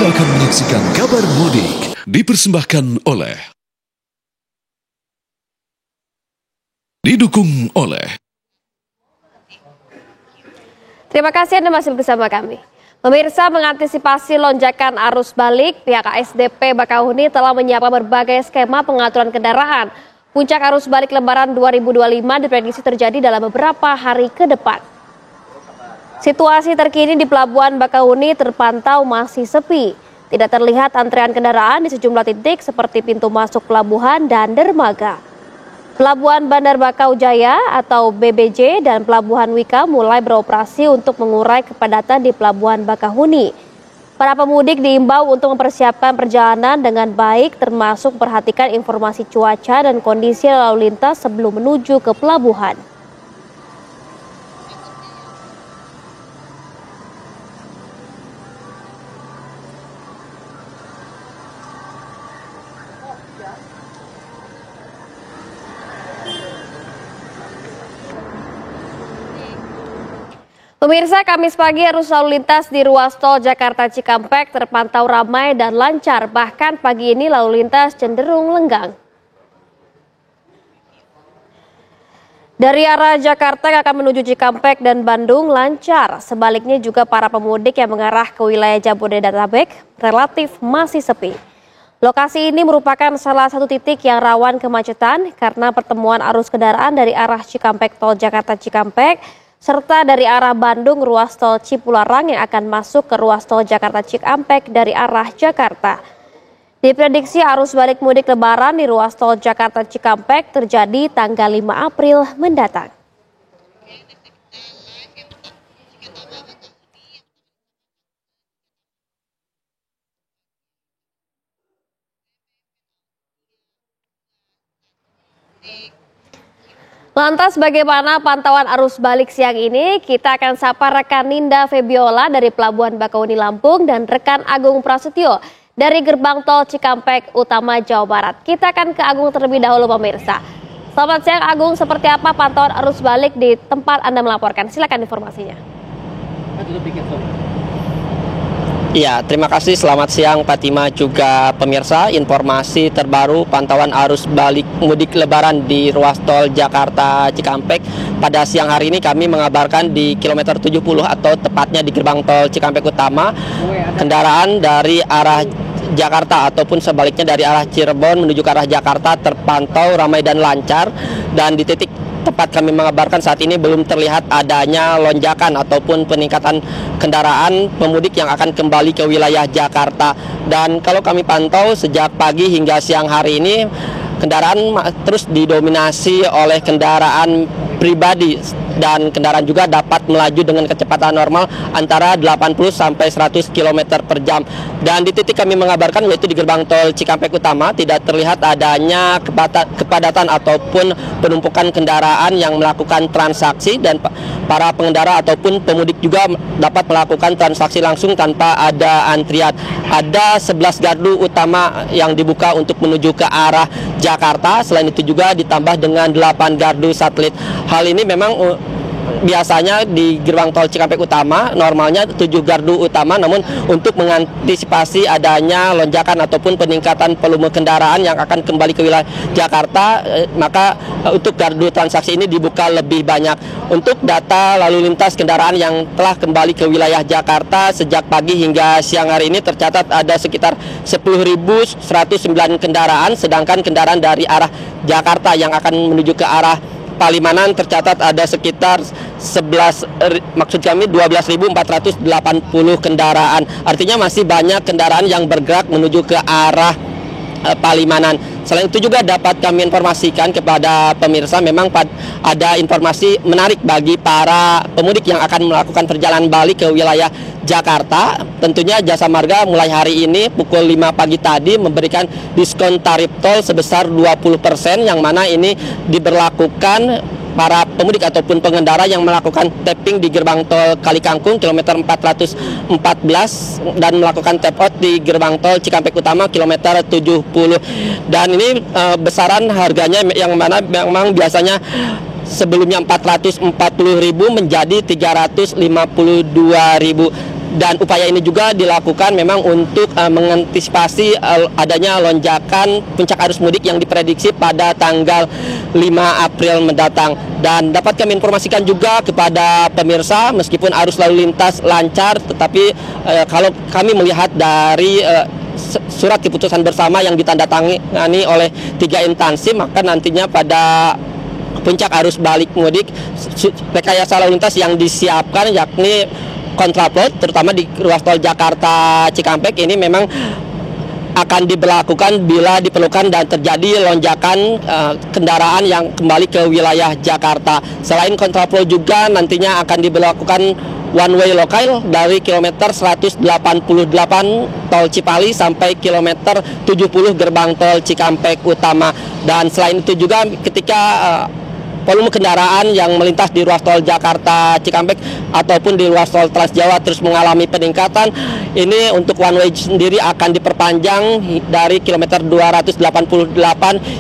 Anda akan menyaksikan kabar mudik dipersembahkan oleh didukung oleh. Terima kasih Anda masih bersama kami. Pemirsa, mengantisipasi lonjakan arus balik, pihak ASDP Bakauheni telah menyiapkan berbagai skema pengaturan kendaraan. Puncak arus balik Lebaran 2025 diprediksi terjadi dalam beberapa hari ke depan. Situasi terkini di Pelabuhan Bakauheni terpantau masih sepi. Tidak terlihat antrean kendaraan di sejumlah titik seperti pintu masuk pelabuhan dan dermaga. Pelabuhan Bandar Bakau Jaya atau BBJ dan Pelabuhan Wika mulai beroperasi untuk mengurai kepadatan di Pelabuhan Bakauheni. Para pemudik diimbau untuk mempersiapkan perjalanan dengan baik, termasuk perhatikan informasi cuaca dan kondisi lalu lintas sebelum menuju ke pelabuhan. Pemirsa, Kamis pagi arus lalu lintas di ruas tol Jakarta Cikampek terpantau ramai dan lancar. Bahkan pagi ini lalu lintas cenderung lenggang. Dari arah Jakarta yang akan menuju Cikampek dan Bandung lancar. Sebaliknya juga para pemudik yang mengarah ke wilayah Jabodetabek relatif masih sepi. Lokasi ini merupakan salah satu titik yang rawan kemacetan karena pertemuan arus kendaraan dari arah Cikampek tol Jakarta Cikampek serta dari arah Bandung ruas tol Cipularang yang akan masuk ke ruas tol Jakarta Cikampek dari arah Jakarta. Diprediksi arus balik mudik Lebaran di ruas tol Jakarta Cikampek terjadi tanggal 5 April mendatang. Lantas bagaimana pantauan arus balik siang ini? Kita akan sapa rekan Ninda Febiola dari Pelabuhan Bakauheni Lampung dan rekan Agung Prasetyo dari Gerbang Tol Cikampek Utama Jawa Barat. Kita akan ke Agung terlebih dahulu pemirsa. Selamat siang Agung, seperti apa pantauan arus balik di tempat Anda melaporkan? Silakan informasinya. Ya, terima kasih. Selamat siang Fatima juga pemirsa. Informasi terbaru pantauan arus balik mudik Lebaran di ruas tol Jakarta Cikampek. Pada siang hari ini kami mengabarkan di kilometer 70 atau tepatnya di gerbang tol Cikampek Utama, kendaraan dari arah Jakarta ataupun sebaliknya dari arah Cirebon menuju ke arah Jakarta terpantau ramai dan lancar, dan di titik tepat kami mengabarkan saat ini belum terlihat adanya lonjakan ataupun peningkatan kendaraan pemudik yang akan kembali ke wilayah Jakarta. Dan kalau kami pantau sejak pagi hingga siang hari ini, kendaraan terus didominasi oleh kendaraan pribadi dan kendaraan juga dapat melaju dengan kecepatan normal antara 80 sampai 100 km per jam. Dan di titik kami mengabarkan yaitu di gerbang tol Cikampek Utama tidak terlihat adanya kepadatan ataupun penumpukan kendaraan yang melakukan transaksi, dan para pengendara ataupun pemudik juga dapat melakukan transaksi langsung tanpa ada antrian. Ada 11 gardu utama yang dibuka untuk menuju ke arah Jakarta. Selain itu juga ditambah dengan 8 gardu satelit. Hal ini memang biasanya di gerbang tol Cikampek Utama normalnya 7 gardu utama, namun untuk mengantisipasi adanya lonjakan ataupun peningkatan volume kendaraan yang akan kembali ke wilayah Jakarta, maka untuk gardu transaksi ini dibuka lebih banyak. Untuk data lalu lintas kendaraan yang telah kembali ke wilayah Jakarta sejak pagi hingga siang hari ini tercatat ada sekitar 10.109 kendaraan, sedangkan kendaraan dari arah Jakarta yang akan menuju ke arah Palimanan tercatat ada sekitar 12.480 kendaraan. Artinya masih banyak kendaraan yang bergerak menuju ke arah Palimanan. Selain itu juga dapat kami informasikan kepada pemirsa, memang ada informasi menarik bagi para pemudik yang akan melakukan perjalanan balik ke wilayah Jakarta. Tentunya Jasa Marga mulai hari ini pukul 5 pagi tadi memberikan diskon tarif tol sebesar 20%, yang mana ini diberlakukan para pemudik ataupun pengendara yang melakukan tapping di gerbang tol Kalikangkung kilometer 414 dan melakukan tap out di gerbang tol Cikampek Utama kilometer 70. Dan ini besaran harganya yang mana memang biasanya sebelumnya 440.000 menjadi 352.000. Dan upaya ini juga dilakukan memang untuk mengantisipasi adanya lonjakan puncak arus mudik yang diprediksi pada tanggal 5 April mendatang. Dan dapat kami informasikan juga kepada pemirsa, meskipun arus lalu lintas lancar, tetapi kalau kami melihat dari surat keputusan bersama yang ditandatangani oleh 3 instansi, maka nantinya pada puncak arus balik mudik rekayasa lalu lintas yang disiapkan yakni kontraflow terutama di ruas tol Jakarta Cikampek ini memang akan diberlakukan bila diperlukan dan terjadi lonjakan kendaraan yang kembali ke wilayah Jakarta. Selain kontraflow juga nantinya akan diberlakukan one way lokal dari kilometer 188 tol Cipali sampai kilometer 70 gerbang tol Cikampek Utama. Dan selain itu juga ketika volume kendaraan yang melintas di ruas tol Jakarta Cikampek ataupun di ruas tol Trans Jawa terus mengalami peningkatan, ini untuk one way sendiri akan diperpanjang dari kilometer 288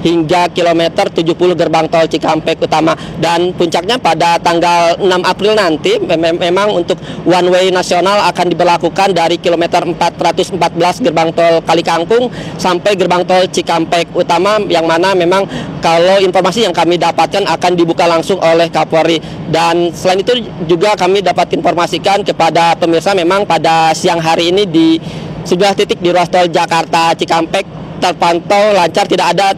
hingga kilometer 70 gerbang tol Cikampek Utama. Dan puncaknya pada tanggal 6 April nanti memang untuk one way nasional akan diberlakukan dari kilometer 414 gerbang tol Kalikangkung sampai gerbang tol Cikampek Utama, yang mana memang kalau informasi yang kami dapatkan akan dibuka langsung oleh Kapolri. Dan selain itu juga kami dapat informasikan kepada pemirsa memang pada siang hari ini di sejumlah titik di ruas tol Jakarta Cikampek terpantau lancar, tidak ada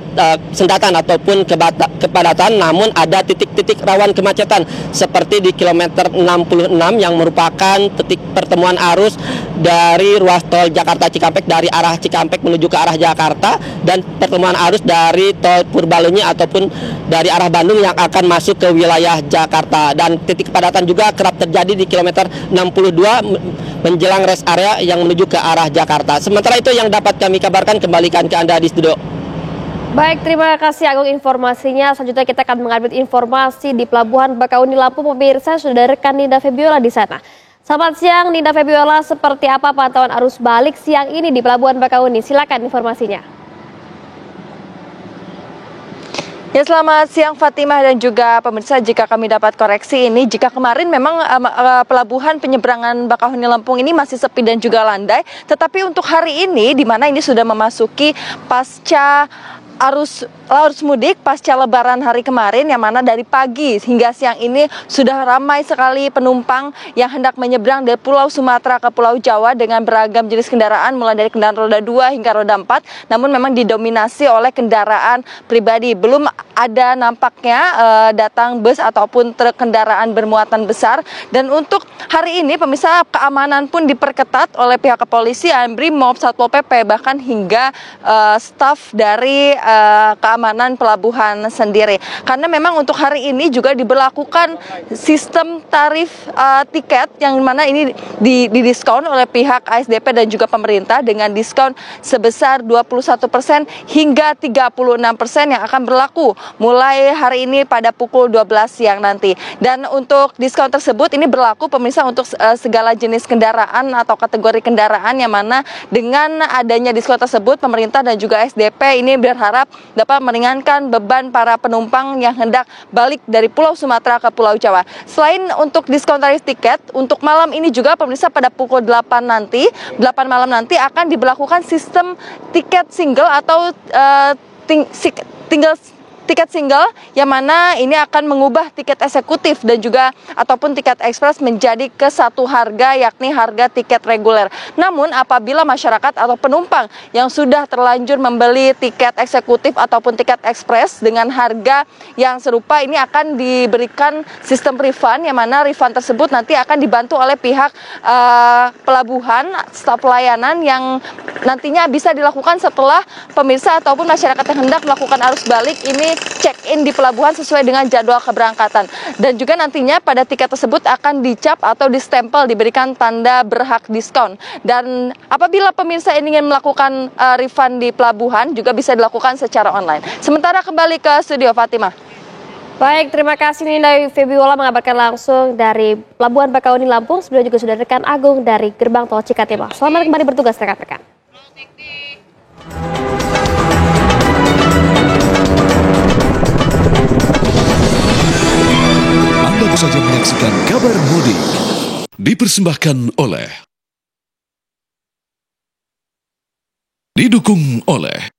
sendatan ataupun kepadatan, namun ada titik-titik rawan kemacetan seperti di kilometer 66 yang merupakan titik pertemuan arus dari ruas tol Jakarta Cikampek dari arah Cikampek menuju ke arah Jakarta, dan pertemuan arus dari tol Purbalunyi ataupun dari arah Bandung yang akan masuk ke wilayah Jakarta. Dan titik kepadatan juga kerap terjadi di kilometer 62 menjelang rest area yang menuju ke arah Jakarta. Sementara itu yang dapat kami kabarkan, kembalikan ke Anda di studio. Baik, terima kasih Agung informasinya. Selanjutnya kita akan mengupdate informasi di Pelabuhan Bakauheni Lampung. Pemirsa, sudah rekan Ninda Febiola di sana. Selamat siang Ninda Febiola, seperti apa pantauan arus balik siang ini di Pelabuhan Bakauheni? Silakan informasinya. Ya, selamat siang Fatimah dan juga pemirsa. Jika kami dapat koreksi ini, jika kemarin memang pelabuhan penyeberangan Bakauheni Lampung ini masih sepi dan juga landai, tetapi untuk hari ini di mana ini sudah memasuki pasca arus mudik pasca lebaran hari kemarin, yang mana dari pagi hingga siang ini sudah ramai sekali penumpang yang hendak menyeberang dari Pulau Sumatera ke Pulau Jawa dengan beragam jenis kendaraan, mulai dari kendaraan roda 2 hingga roda 4, namun memang didominasi oleh kendaraan pribadi. Belum ada nampaknya datang bus ataupun truk kendaraan bermuatan besar. Dan untuk hari ini pemirsa, keamanan pun diperketat oleh pihak kepolisian, Brimob, Satpol PP, bahkan hingga staf dari keamanan pelabuhan sendiri. Karena memang untuk hari ini juga diberlakukan sistem tarif tiket yang mana ini didiskon oleh pihak ASDP dan juga pemerintah dengan diskon sebesar 21% hingga 36% yang akan berlaku mulai hari ini pada pukul 12 siang nanti. Dan untuk diskon tersebut ini berlaku pemirsa untuk segala jenis kendaraan atau kategori kendaraan, yang mana dengan adanya diskon tersebut pemerintah dan juga ASDP ini berharap dapat meringankan beban para penumpang yang hendak balik dari Pulau Sumatera ke Pulau Jawa. Selain untuk diskon tarif tiket, untuk malam ini juga pemirsa pada pukul 8 malam nanti akan diberlakukan sistem tiket single atau tiket single, yang mana ini akan mengubah tiket eksekutif dan juga ataupun tiket ekspres menjadi ke satu harga, yakni harga tiket reguler. Namun apabila masyarakat atau penumpang yang sudah terlanjur membeli tiket eksekutif ataupun tiket ekspres dengan harga yang serupa, ini akan diberikan sistem refund, yang mana refund tersebut nanti akan dibantu oleh pihak pelabuhan, staf pelayanan, yang nantinya bisa dilakukan setelah pemirsa ataupun masyarakat yang hendak melakukan arus balik ini check-in di pelabuhan sesuai dengan jadwal keberangkatan. Dan juga nantinya pada tiket tersebut akan dicap atau distempel, diberikan tanda berhak diskon. Dan apabila pemirsa ingin melakukan refund di pelabuhan juga bisa dilakukan secara online. Sementara kembali ke studio Fatimah. Baik, terima kasih Ninda Febiola mengabarkan langsung dari Pelabuhan Bakauheni Lampung. Sebelumnya juga sudah rekan Agung dari Gerbang Tol Cikatima. Selamat kembali bertugas rekan-rekan. Anda baru saja menyaksikan kabar mudik dipersembahkan oleh didukung oleh